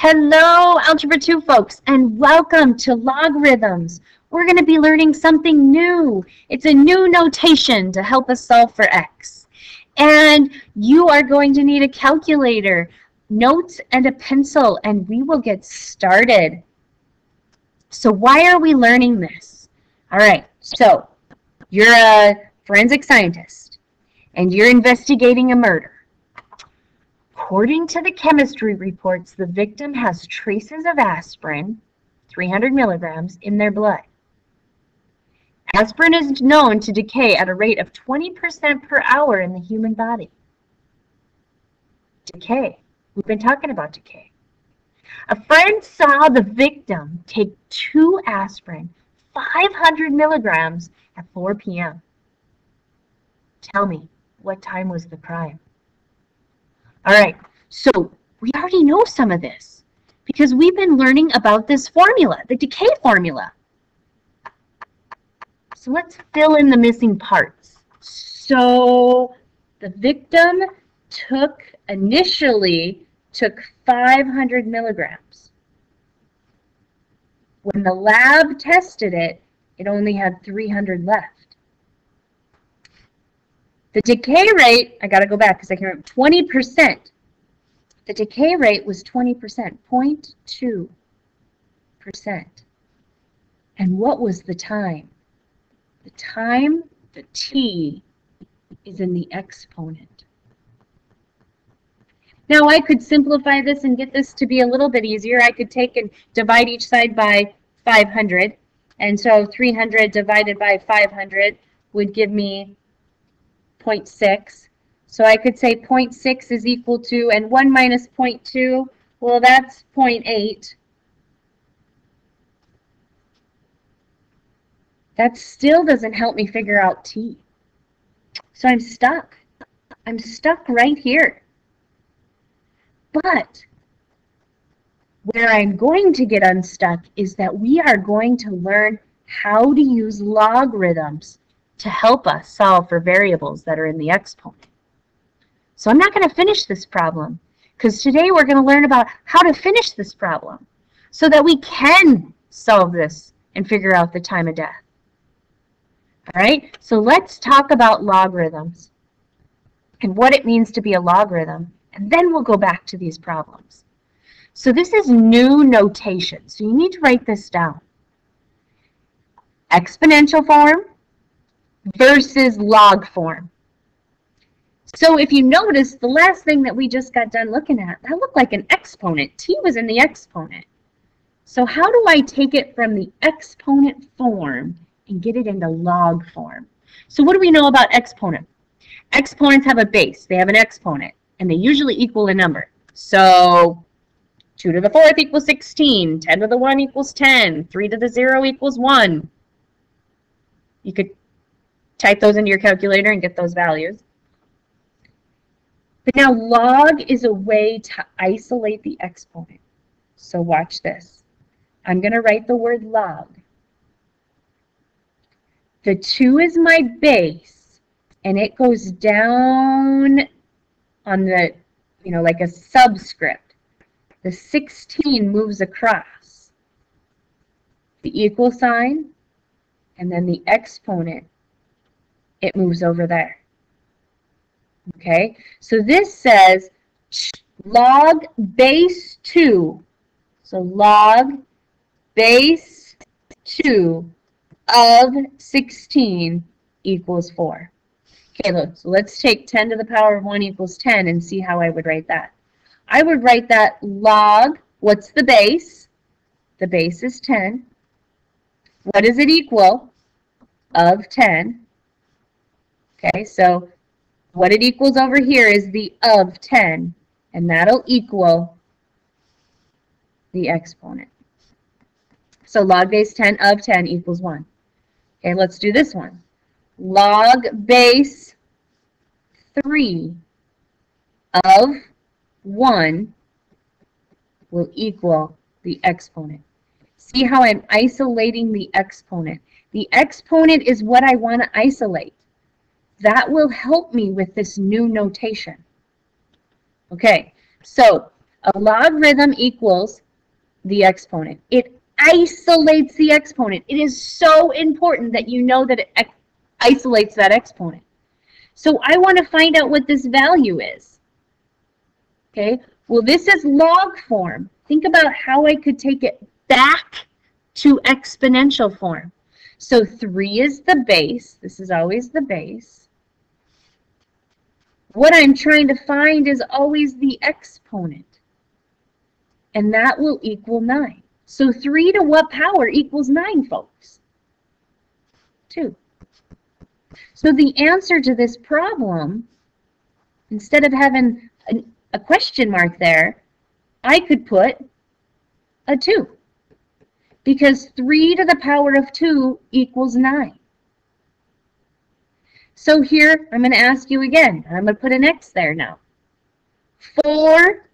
Hello, Algebra 2 folks, and welcome to Logarithms. We're going to be learning something new. It's a new notation to help us solve for x. And you are going to need a calculator, notes, and a pencil, and we will get started. So why are we learning this? All right, so you're a forensic scientist, and you're investigating a murder. According to the chemistry reports, the victim has traces of aspirin, 300 milligrams, in their blood. Aspirin is known to decay at a rate of 20% per hour in the human body. Decay. We've been talking about decay. A friend saw the victim take 2 aspirin, 500 milligrams, at 4 p.m. Tell me, what time was the crime? All right, so we already know some of this because we've been learning about this formula, the decay formula. So let's fill in the missing parts. So the victim initially took 500 milligrams. When the lab tested it, it only had 300 left. The decay rate, I got to go back because I can remember, 20%. The decay rate was 20%, 0.2%. And what was the time? The time, the t, is in the exponent. Now I could simplify this and get this to be a little bit easier. I could take and divide each side by 500. And so 300 divided by 500 would give me 0.6. So I could say 0.6 is equal to, and 1 minus 0.2, well, that's 0.8. That still doesn't help me figure out t. So I'm stuck. I'm stuck right here. But where I'm going to get unstuck is that we are going to learn how to use logarithms to help us solve for variables that are in the exponent. So I'm not going to finish this problem because today we're going to learn about how to finish this problem so that we can solve this and figure out the time of death. All right, so let's talk about logarithms and what it means to be a logarithm, and then we'll go back to these problems. So this is new notation, so you need to write this down. Exponential form versus log form. So if you notice, the last thing that we just got done looking at, that looked like an exponent. T was in the exponent. So how do I take it from the exponent form and get it into log form? So what do we know about exponent? Exponents have a base. They have an exponent, and they usually equal a number. So 2 to the 4th equals 16, 10 to the 1 equals 10, 3 to the 0 equals 1. You could type those into your calculator and get those values. But now log is a way to isolate the exponent. So watch this. I'm going to write the word log. The 2 is my base, and it goes down on the, like a subscript. The 16 moves across. The equal sign, and then the exponent, it moves over there. Okay, so this says log base 2. So log base 2 of 16 equals 4. Okay, look, so let's take 10 to the power of 1 equals 10 and see how I would write that. I would write that log, what's the base? The base is 10. What does it equal? Of 10. Okay, so what it equals over here is the of 10, and that'll equal the exponent. So log base 10 of 10 equals 1. Okay, let's do this one. Log base 3 of 1 will equal the exponent. See how I'm isolating the exponent. The exponent is what I want to isolate. That will help me with this new notation. Okay, so A logarithm equals the exponent. It isolates the exponent. It is so important that you know that it isolates that exponent. So I want to find out what this value is. Okay, well, this is log form. Think about how I could take it back to exponential form. So 3 is the base. This is always the base. What I'm trying to find is always the exponent. And that will equal 9. So 3 to what power equals 9, folks? 2. So the answer to this problem, instead of having a question mark there, I could put a 2. Because 3 to the power of 2 equals 9. So here, I'm going to ask you again. I'm going to put an X there now. 4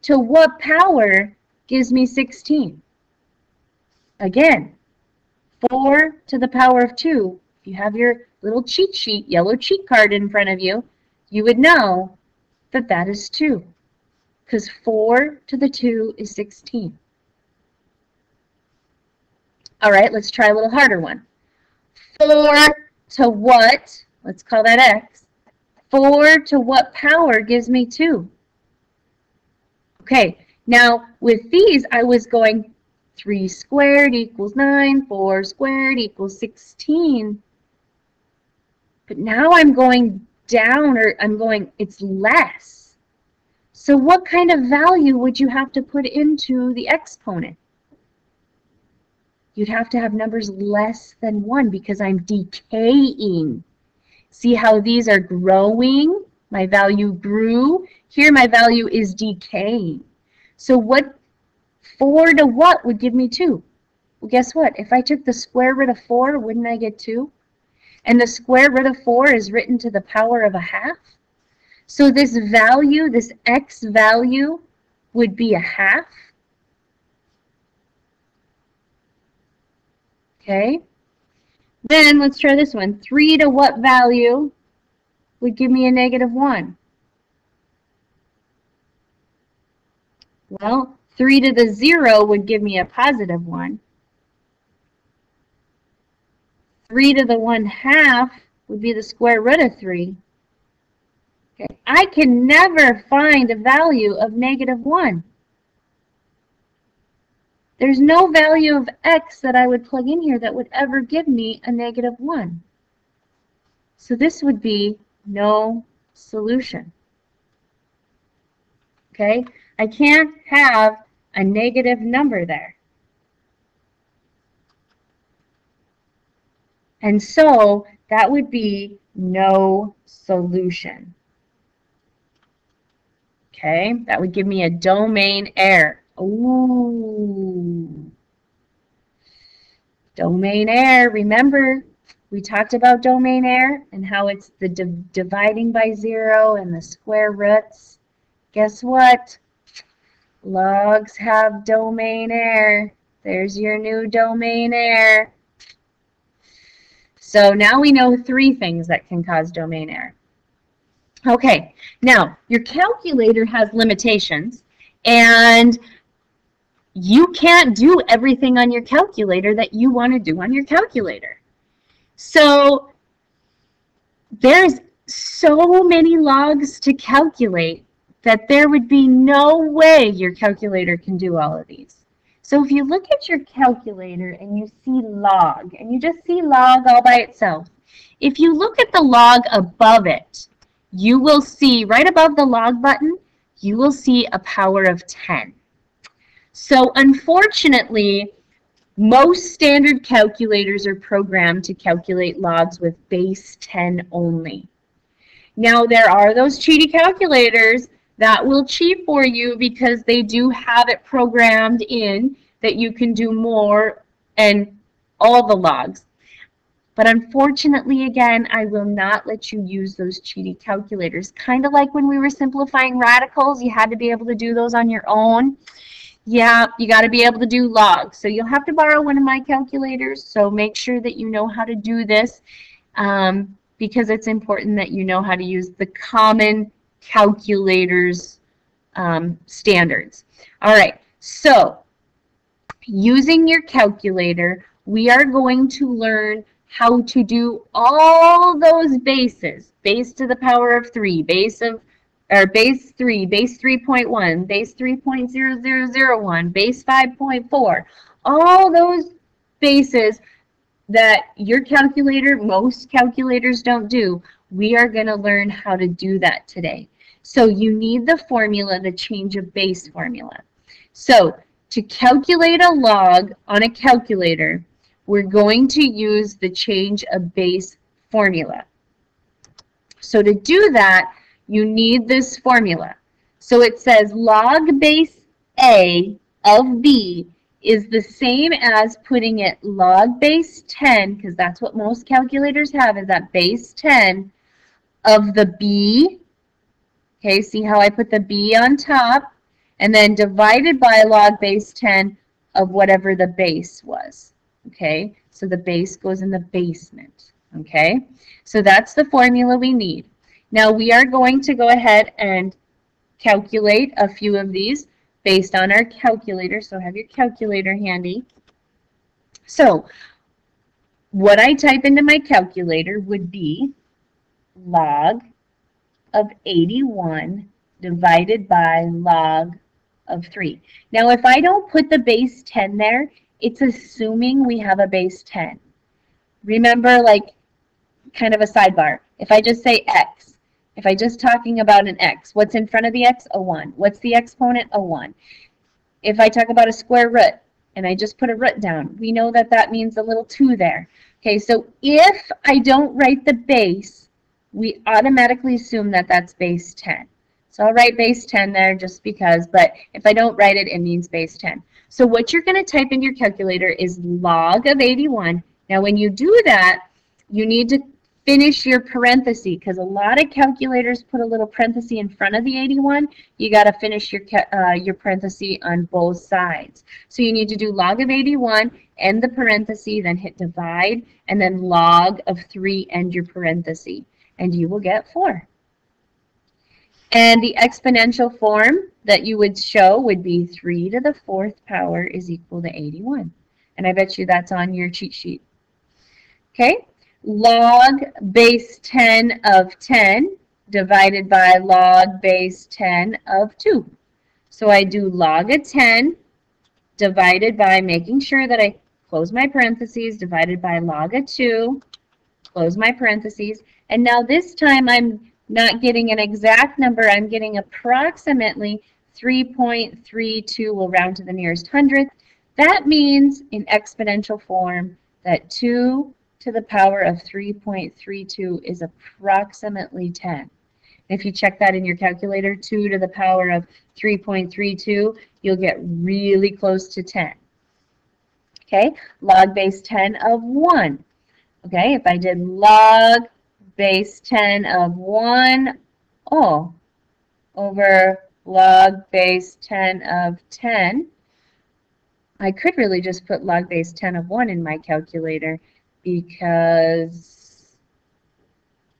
to what power gives me 16? Again, 4 to the power of 2. If you have your little cheat sheet, yellow cheat card in front of you, you would know that that is 2. Because 4 to the 2 is 16. All right, let's try a little harder one. 4 to what? Let's call that X. 4 to what power gives me 2? Okay, now with these, I was going 3 squared equals 9, 4 squared equals 16. But now I'm going down, or I'm going, it's less. So what kind of value would you have to put into the exponent? You'd have to have numbers less than 1 because I'm decaying. See how these are growing? My value grew. Here my value is decaying. So what 4 to what would give me 2? Well, guess what? If I took the square root of 4, wouldn't I get 2? And the square root of 4 is written to the power of a half. So this value, this X value, would be a half. Okay. Then let's try this one. 3 to what value would give me a negative 1? Well, 3 to the 0 would give me a positive 1. 3 to the 1/2 would be the square root of 3. Okay. I can never find a value of negative 1. There's no value of X that I would plug in here that would ever give me a negative 1. So this would be no solution. Okay? I can't have a negative number there. And so that would be no solution. Okay? That would give me a domain error. Ooh. Domain error. Remember, we talked about domain error and how it's the dividing by 0 and the square roots. Guess what? Logs have domain error. There's your new domain error. So now we know 3 things that can cause domain error. Okay, now your calculator has limitations, and you can't do everything on your calculator that you want to do on your calculator. So there's so many logs to calculate that there would be no way your calculator can do all of these. So if you look at your calculator and you see log, and you just see log all by itself, if you look at the log above it, you will see, right above the log button, you will see a power of 10. So unfortunately, most standard calculators are programmed to calculate logs with base 10 only. Now there are those cheaty calculators that will cheat for you because they do have it programmed in that you can do more and all the logs. But unfortunately, again, I will not let you use those cheaty calculators. Kind of like when we were simplifying radicals, you had to be able to do those on your own. Yeah, you got to be able to do logs. So you'll have to borrow one of my calculators. So make sure that you know how to do this because it's important that you know how to use the common calculators standards. All right, so using your calculator, we are going to learn how to do all those bases. Base to the power of 3, base 3, base 3.1, base 3.0001, base 5.4. All those bases that your calculator, most calculators don't do, we are going to learn how to do that today. So you need the formula to change a base formula. So to calculate a log on a calculator, we're going to use the change a base formula. So to do that, you need this formula. So it says log base A of B is the same as putting it log base 10, because that's what most calculators have, is that base 10 of the B. Okay, see how I put the B on top, and then divided by log base 10 of whatever the base was. Okay, so the base goes in the basement. Okay, so that's the formula we need. Now we are going to go ahead and calculate a few of these based on our calculator, so have your calculator handy. So what I type into my calculator would be log of 81 divided by log of 3. Now if I don't put the base 10 there, it's assuming we have a base 10. Remember, like, kind of a sidebar, if I just say x, if I'm just talking about an x, what's in front of the x? A 1. What's the exponent? A 1. If I talk about a square root and I just put a root down, we know that that means a little 2 there. Okay, so if I don't write the base, we automatically assume that that's base 10. So I'll write base 10 there just because, but if I don't write it, it means base 10. So what you're going to type in your calculator is log of 81. Now when you do that, you need to finish your parenthesis, because a lot of calculators put a little parenthesis in front of the 81. You got to finish your parenthesis on both sides. So you need to do log of 81, end the parenthesis, then hit divide, and then log of 3, end your parenthesis, and you will get 4. And the exponential form that you would show would be 3 to the 4th power is equal to 81. And I bet you that's on your cheat sheet. Okay? Log base 10 of 10 divided by log base 10 of 2. So I do log of 10 divided by, making sure that I close my parentheses, divided by log of 2, close my parentheses. And now this time I'm not getting an exact number, I'm getting approximately 3.32, we'll round to the nearest hundredth. That means in exponential form that 2 to the power of 3.32 is approximately 10. If you check that in your calculator, 2 to the power of 3.32, you'll get really close to 10. Okay, log base 10 of 1. Okay, if I did log base 10 of 1, over log base 10 of 10, I could really just put log base 10 of 1 in my calculator, because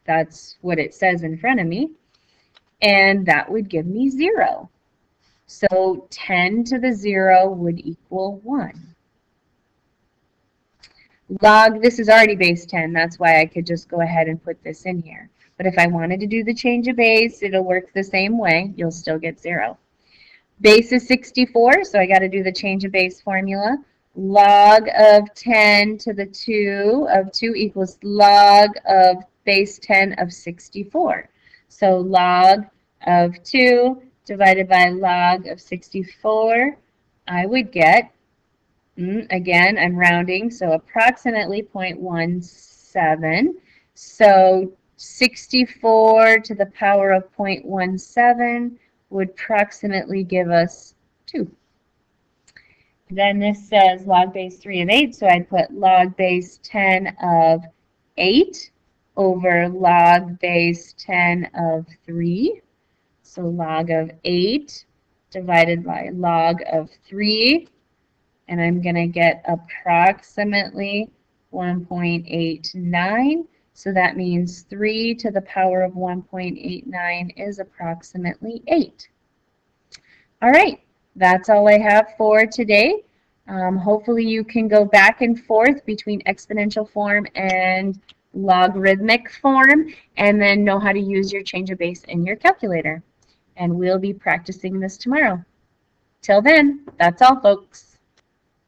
that's what it says in front of me, and that would give me 0. So 10 to the 0 would equal 1. Log, this is already base 10, that's why I could just go ahead and put this in here. But if I wanted to do the change of base, it'll work the same way. You'll still get 0. Base is 64, so I got to do the change of base formula. Log of 10 to the 2 of 2 equals log of base 10 of 64. So log of 2 divided by log of 64, I would get, again, I'm rounding, so approximately 0.17. So 64 to the power of 0.17 would approximately give us 2. Then this says log base 3 of 8, so I'd put log base 10 of 8 over log base 10 of 3. So log of 8 divided by log of 3, and I'm going to get approximately 1.89. So that means 3 to the power of 1.89 is approximately 8. All right, that's all I have for today. Hopefully you can go back and forth between exponential form and logarithmic form and then know how to use your change of base in your calculator. And we'll be practicing this tomorrow. Till then, that's all, folks.